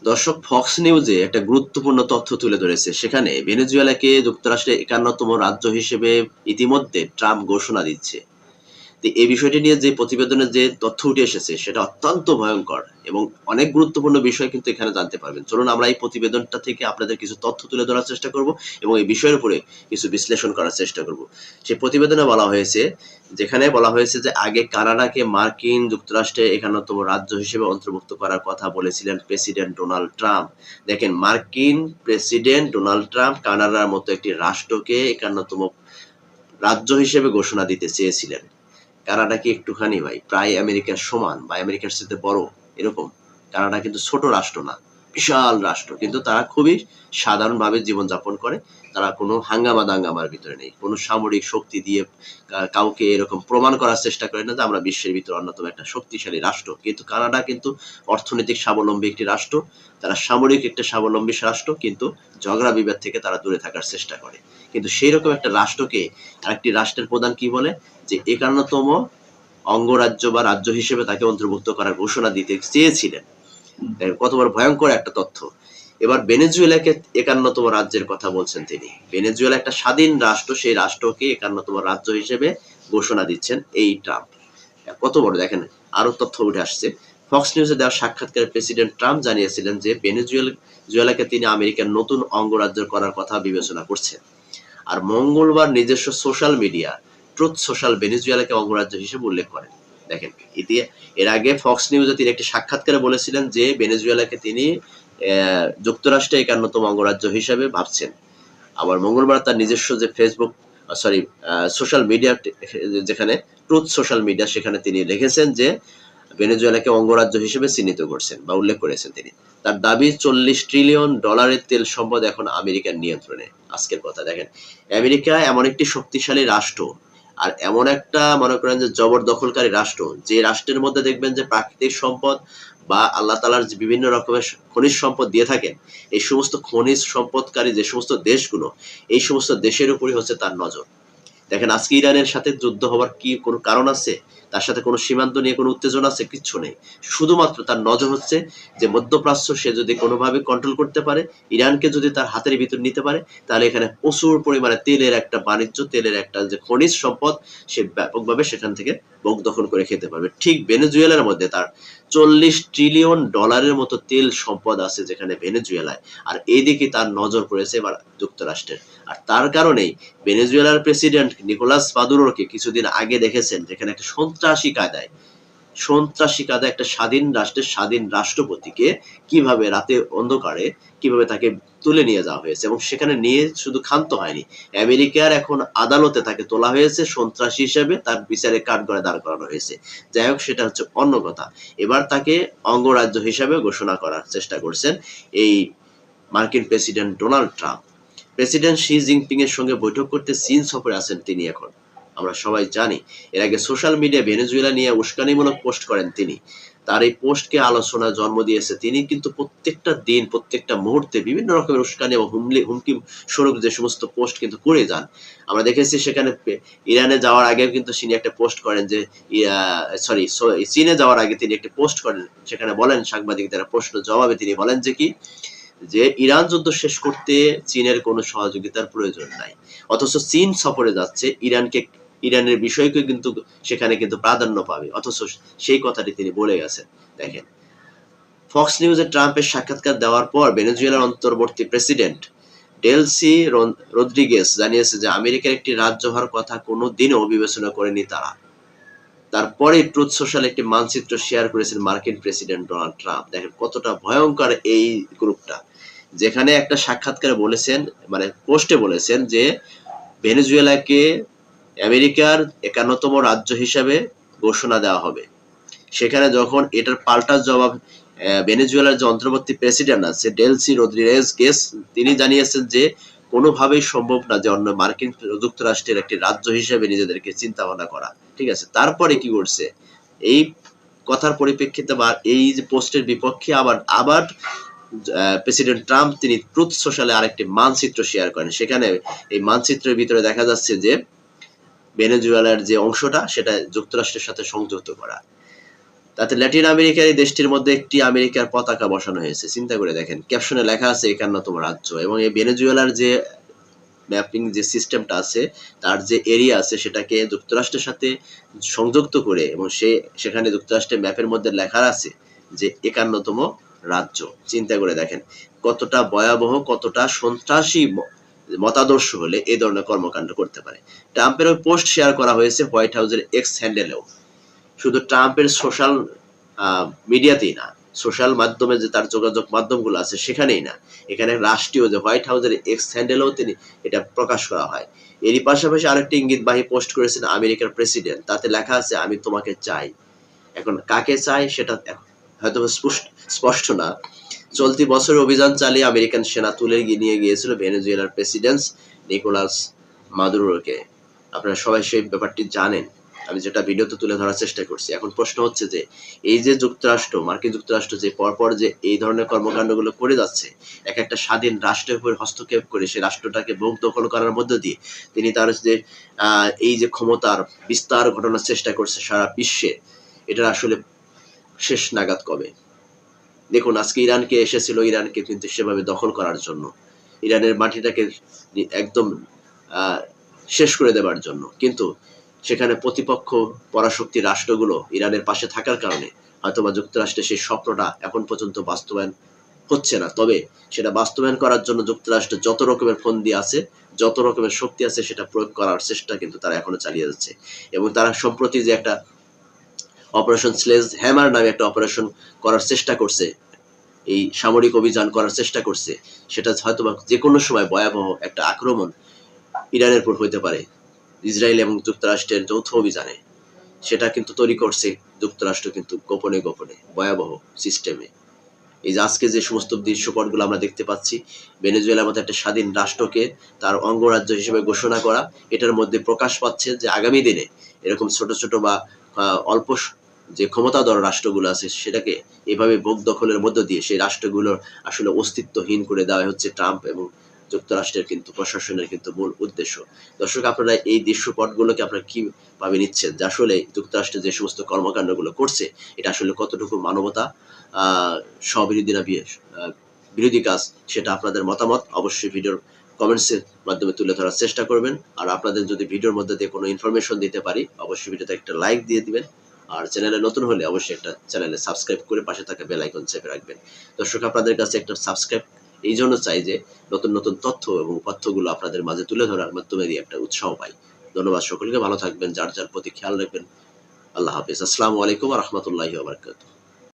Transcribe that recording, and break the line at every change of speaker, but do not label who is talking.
দর্শক, ফক্স নিউজে একটা গুরুত্বপূর্ণ তথ্য তুলে ধরেছে। সেখানে ভেনেজুয়েলাকে যুক্তরাষ্ট্রের ৫১তম রাজ্য হিসেবে ইতিমধ্যে ট্রাম্প ঘোষণা দিচ্ছে। তো এই বিষয়টি নিয়ে যে প্রতিবেদনের যে তথ্য উঠে এসেছে সেটা অত্যন্ত ভয়ঙ্কর এবং অনেক গুরুত্বপূর্ণ বিষয় কিন্তু এখানে জানতে পারবেন। চলুন আমরা এই প্রতিবেদনটা থেকে আপনাদের কিছু তথ্য তুলে ধরার চেষ্টা করব এবং এই বিষয়ের উপরে কিছু বিশ্লেষণ করার চেষ্টা করব। সেই প্রতিবেদনে বলা হয়েছে, যেখানে বলা হয়েছে যে আগে কানাডাকে মার্কিন যুক্তরাষ্ট্রের ৫১তম রাজ্য হিসেবে অন্তর্ভুক্ত করার কথা বলেছিলেন প্রেসিডেন্ট ডোনাল্ড ট্রাম্প। দেখেন, মার্কিন প্রেসিডেন্ট ডোনাল্ড ট্রাম্প কানাডার মতো একটি রাষ্ট্রকে ৫১তম রাজ্য হিসেবে ঘোষণা দিতে চেয়েছিলেন। কানাডা কি একটুখানি ভাই প্রায় আমেরিকার সমান বা আমেরিকার সাথে বড় এরকম। কানাডা কিন্তু ছোট রাষ্ট্র না, বিশাল রাষ্ট্র, কিন্তু তারা খুবই সাধারণভাবে জীবনযাপন করে। তারা কোনো হাঙ্গামা দাঙ্গামার ভিতরে নেই, কোনো সামরিক শক্তি দিয়ে কাউকে এরকম প্রমাণ করার চেষ্টা করে না যে আমরা বিশ্বের ভিতরে অন্যতম একটা শক্তিশালী রাষ্ট্র। কিন্তু কানাডা কিন্তু অর্থনৈতিক স্বাবলম্বী একটি রাষ্ট্র, তারা সামরিক একটা স্বাবলম্বী রাষ্ট্র, কিন্তু ঝগড়া বিবাদ থেকে তারা দূরে থাকার চেষ্টা করে। কিন্তু সেই রকম একটা রাষ্ট্রকে আরেকটি রাষ্ট্রের প্রধান কি বলে, যে ৫১তম অঙ্গরাজ্য বা রাজ্য হিসেবে তাকে অন্তর্ভুক্ত করার ঘোষণা দিতে চেয়েছিলেন। কত বড় ভয়ঙ্কর একটা তথ্য। এবার ভেনেজুয়েলাকে ৫১তম রাজ্যের কথা বলছেন তিনি। ভেনেজুয়েলা একটা স্বাধীন রাষ্ট্র, সেই রাষ্ট্রকে ৫১তম রাজ্য হিসেবে ঘোষণা দিচ্ছেন এই ট্রাম্প। কত বড় দেখেন, আরো তথ্য উঠে আসছে। ফক্স নিউজে দেওয়া সাক্ষাৎকারে প্রেসিডেন্ট ট্রাম্প জানিয়েছিলেন যে ভেনেজুয়েলাকে তিনি আমেরিকার নতুন অঙ্গরাজ্য করার কথা বিবেচনা করছেন। আর মঙ্গলবার নিজস্ব সোশ্যাল মিডিয়া ট্রুথ সোশ্যাল ভেনেজুয়েলাকে অঙ্গরাজ্য হিসেবে উল্লেখ করেন। দেখেন, এর আগে ফক্স নিউজে তিনি একটি সাক্ষাৎকারে বলেছিলেন যে ভেনেজুয়েলাকে তিনি যুক্তরাষ্ট্রে ৫১তম অঙ্গরাজ্য হিসেবে ভাবছেন। আবার মঙ্গলবার তার নিজস্ব যে ফেসবুক সোশ্যাল মিডিয়া, যেখানে ট্রুথ সোশ্যাল মিডিয়া, সেখানে তিনি লিখেছেন যে ভেনেজুয়েলাকে অঙ্গরাজ্য হিসেবে চিহ্নিত করছেন বা উল্লেখ করেছেন তিনি। তার দাবি $৪০ ট্রিলিয়ন তেল সম্পদ এখন আমেরিকার নিয়ন্ত্রণে। আজকের কথা দেখেন, আমেরিকা এমন একটি শক্তিশালী রাষ্ট্র আর এমন একটা মনে করেন যে জবরদখলকারী রাষ্ট্র, যে রাষ্ট্রের মধ্যে দেখবেন যে প্রাকৃতিক সম্পদ বা আল্লাহ তালার যে বিভিন্ন রকমের খনিজ সম্পদ দিয়ে থাকেন, এই সমস্ত খনিজ সম্পদকারী যে সমস্ত দেশগুলো, এই সমস্ত দেশের উপরই হচ্ছে তার নজর। দেখেন, আজকে ইরানের সাথে যুদ্ধ হওয়ার কি কোনো কারণ আছে? তার সাথে কোনো সীমান্ত নিয়ে কোনো উত্তেজনা আছে? কিচ্ছু নেই। শুধুমাত্র তার নজর হচ্ছে যে মধ্যপ্রাচ্য সে যদি কোনোভাবে কন্ট্রোল করতে পারে, ইরানকে যদি তার হাতের ভিতর নিতে পারে, তাহলে এখানে প্রচুর পরিমাণে তেলের একটা বাণিজ্য, তেলের একটা যে খনিজ সম্পদ, সে ব্যাপকভাবে সেখান থেকে ভোগ দখল করে খেতে পারবে। ঠিক ভেনেজুয়েলার মধ্যে তার $৪০ ট্রিলিয়ন মতো তেল সম্পদ আছে যেখানে ভেনেজুয়েলায়। আর এইদিকে তার নজর পড়েছে এবার যুক্তরাষ্ট্রের। আর তার কারণেই ভেনেজুয়েলার প্রেসিডেন্ট নিকোলাস মাদুরোকে কিছুদিন আগে দেখেছেন যেখানে একটা সন্ত্রাসী কায়দায় একটা স্বাধীন রাষ্ট্রের স্বাধীন রাষ্ট্রপতিকে কিভাবে রাতে অন্ধকারে কিভাবে তাকে তুলে নিয়ে যাওয়া হয়েছে, এবং সেখানে নিয়ে শুধু ক্ষান্ত হয়নি, আমেরিকার এখন আদালতে তাকে তোলা হয়েছে সন্ত্রাসী হিসেবে, তার বিচারে কাঠগড়ায় দাঁড় করানো হয়েছে। যাই হোক, সেটা হচ্ছে অন্য কথা। এবার তাকে অঙ্গরাজ্য হিসাবে ঘোষণা করার চেষ্টা করছেন এই মার্কিন president Donald Trump. President Xi Jinping এর সঙ্গে বৈঠক করতে চীন সফরে আছেন তিনি এখন, আমরা সবাই জানি। এর আগে সোশ্যাল মিডিয়া ভেনেজুয়েলা নিয়ে উস্কানিমূলক পোস্ট করেন তিনি। তার এই পোস্টকে আলোচনা জন্ম দিয়েছে। তিনি কিন্তু প্রত্যেকটা দিন, প্রত্যেকটা মুহূর্তে বিভিন্ন রকমের উস্কানি এবং হুমকি স্বরূপ যে সমস্ত পোস্ট কিন্তু করে যান। আমরা দেখেছি সেখানে ইরানে যাওয়ার আগেও কিন্তু তিনি একটা পোস্ট করেন যে চীনে যাওয়ার আগে তিনি একটা পোস্ট করেন, সেখানে বলেন সাংবাদিকদের প্রশ্ন জবাবে তিনি বলেন যে ইরান যুদ্ধ শেষ করতে চীনের কোনো সহযোগিতার প্রয়োজন নাই। অথচ চীন সফরে যাচ্ছে, ইরানের বিষয়কে কিন্তু সেখানে কিন্তু প্রাধান্য পাবে, অথচ সেই কথাটি তিনি বলে গেছেন। দেখেন, ফক্স নিউজে ট্রাম্পের সাক্ষাৎকার দেওয়ার পর ভেনেজুয়েলার অন্তর্বর্তী প্রেসিডেন্ট ডেলসি রদ্রিগেস জানিয়েছে যে আমেরিকার একটি রাজ্য হওয়ার কথা কোনো দিনও বিবেচনা করেনি তারা। তারপরে ট্রুথ সোশ্যাল একটি মানচিত্র শেয়ার করেছেন মার্কিন প্রেসিডেন্ট ডোনাল্ড ট্রাম্প। দেখেন কতটা ভয়ঙ্কর এই গ্রুপটা, যেখানে একটা সাক্ষাৎকারে বলেছেন, মানে পোস্টে বলেছেন যে ভেনেজুয়েলাকে আমেরিকার ৫১তম রাজ্য হিসাবে ঘোষণা দেওয়া হবে। সেখানে যখন এটার পাল্টা জবাব ভেনেজুয়েলার যে অন্তর্বর্তী প্রেসিডেন্ট আছে ডেলসি রদ্রিগেস, তিনি জানিয়েছেন যে কোনোভাবেই সম্ভব না যে অন্য মার্কিন যুক্তরাষ্ট্রের একটি রাজ্য হিসেবে নিজেদেরকে চিন্তা ভাবনা করা। ঠিক আছে, তারপরে কি করছে, এই কথার পরিপ্রেক্ষিতে বা এই যে পোস্টের বিপক্ষে আবার প্রেসিডেন্ট ট্রাম্প তিনি ট্রুথ সোশ্যালে আরেকটি মানচিত্র শেয়ার করেন। সেখানে এই মানচিত্রের ভিতরে দেখা যাচ্ছে যে ভেনেজুয়েলার যে অংশটা সেটা যুক্তরাষ্ট্রের সাথে সংযুক্ত করা। তাতে ল্যাটিন আমেরিকার এই দেশটির মধ্যে একটি আমেরিকার পতাকা বসানো হয়েছে। চিন্তা করে দেখেন, ক্যাপশনে লেখা আছে 51তম রাজ্য। এবং এই ভেনেজুয়েলার যে ম্যাপিং যে সিস্টেমটা আছে, তার যে এরিয়া আছে সেটাকে যুক্তরাষ্ট্রের সাথে সংযুক্ত করে, এবং সেখানে যুক্তরাষ্ট্রের ম্যাপের মধ্যে লেখা আছে যে 51তম রাজ্য। চিন্তা করে দেখেন কতটা ভয়াবহ, কতটা সন্ত্রাসী মতাদর্শ হলে এই ধরনের কর্মকাণ্ড করতে পারে। ট্রাম্পের ওই পোস্ট শেয়ার করা হয়েছে হোয়াইট হাউসের এক্স হ্যান্ডেলেও। শুধু ট্রাম্পের সোশ্যাল মিডিয়াতেই না, সোশ্যাল মাধ্যমে যে তার যোগাযোগ মাধ্যমগুলো আছে সেখানেই না, এখানে রাষ্ট্রীয় যে হোয়াইট হাউসের এক্স হ্যান্ডেলেও তিনি এটা প্রকাশ করা হয়। এরই পাশাপাশি আরেকটি ইঙ্গিতবাহী পোস্ট করেছেন আমেরিকার প্রেসিডেন্ট, তাতে লেখা আছে আমি তোমাকে চাই। এখন কাকে চাই সেটা হয়তো স্পষ্ট না। চলতি বছরে অভিযান চালিয়ে আমেরিকান সেনা তুলে নিয়ে গিয়েছিল ভেনেজুয়েলার প্রেসিডেন্ট নিকোলাস মাদুরোকে। আপনারা সবাই সেই ব্যাপারটি জানেন, আমি যেটা ভিডিওতে তুলে ধরার চেষ্টা করছি। এখন প্রশ্ন হচ্ছে যে এই যে মার্কিন যুক্তরাষ্ট্র যে পরপর যে এই ধরনের কর্মকাণ্ডগুলো করে যাচ্ছে, এক একটা স্বাধীন রাষ্ট্রের উপর হস্তক্ষেপ করে সেই রাষ্ট্রটাকে বুক দখল করার মধ্য দিয়ে তিনি তার যে এই যে ক্ষমতার বিস্তার ঘটানোর চেষ্টা করছে সারা বিশ্বে, এটা আসলে শেষ নাগাদ কবে? দেখুন, আজকে ইরানকে এসেছিল, ইরানকে কিন্তু সেভাবে দখল করার জন্য, ইরানের মাটিটাকে একদম শেষ করে দেবার জন্য। কিন্তু সেখানে প্রতিপক্ষ পরাশক্তি রাষ্ট্রগুলো ইরানের পাশে থাকার কারণে হয়তোবা যুক্তরাষ্ট্রের সেই স্বপ্নটা এখন পর্যন্ত বাস্তবায়ন হচ্ছে না। তবে সেটা বাস্তবায়ন করার জন্য যুক্তরাষ্ট্র যত রকমের ফন্দি আছে, যত রকমের শক্তি আছে, সেটা প্রয়োগ করার চেষ্টা কিন্তু তারা এখনো চালিয়ে যাচ্ছে। এবং তারা সম্প্রতি যে একটা অপারেশন স্লেজ হ্যামার নামে একটা অপারেশন করার চেষ্টা করছে, এই সামরিক অভিযান করার চেষ্টা করছে, সেটা হয়তোবা যে কোনো সময় ভয়াবহ একটা আক্রমণ ইরানের উপর হইতে পারে ইসরায়েল এবং যুক্তরাষ্ট্রের যৌথ অভিযানে। সেটা কিন্তু তৈরি করছে যুক্তরাষ্ট্র, কিন্তু গোপনে গোপনে ভয়াবহ সিস্টেমে। এই যে আজকে যে সমস্ত দৃশ্যপটগুলো আমরা দেখতে পাচ্ছি, ভেনেজুয়েলার মতো একটা স্বাধীন রাষ্ট্রকে তার অঙ্গরাজ্য হিসেবে ঘোষণা করা, এটার মধ্যে প্রকাশ পাচ্ছে যে আগামী দিনে এরকম ছোট ছোট বা অল্প যে ক্ষমতাধর রাষ্ট্রগুলো আছে সেটাকে এভাবে বুক দখলের মধ্য দিয়ে সেই রাষ্ট্রগুলোর আসলে অস্তিত্বহীন করে দেওয়া হচ্ছে ট্রাম্প এবং যুক্তরাষ্ট্রের কিন্তু প্রশাসনের কিন্তু মূল উদ্দেশ্য। দর্শক, আপনারা এই দৃশ্যপটগুলোকে আপনারা কিভাবে নিচ্ছেন, যে আসলে যুক্তরাষ্ট্রের যে সমস্ত কর্মকাণ্ডগুলো করছে এটা আসলে কতটুকু মানবতা স্ববিরোধী না বিরোধী কাজ, সেটা আপনাদের মতামত অবশ্যই ভিডিওর কমেন্টসের মাধ্যমে তুলে ধরার চেষ্টা করবেন। আর আপনাদের যদি ভিডিওর মধ্যে দিয়ে কোনো ইনফরমেশন দিতে পারি, অবশ্যই ভিডিওতে একটা লাইক দিয়ে দিবেন। আর চ্যানেলে নতুন হলে অবশ্যই একটা চ্যানেলে সাবস্ক্রাইব করে পাশে থাকা বেল আইকন চেপে রাখবেন। দর্শক, আপনাদের কাছে একটা সাবস্ক্রাইব এই জন্য চাই যে নতুন নতুন তথ্য এবং উপাত্তগুলো আপনাদের মাঝে তুলে ধরার মাধ্যমে দিয়ে একটা উৎসাহ পাই। ধন্যবাদ সকলকে, ভালো থাকবেন, যার যার প্রতি খেয়াল রাখবেন। আল্লাহ হাফিজ। আসসালামু আলাইকুম ওয়া রাহমাতুল্লাহি ওয়া বারাকাতুহু।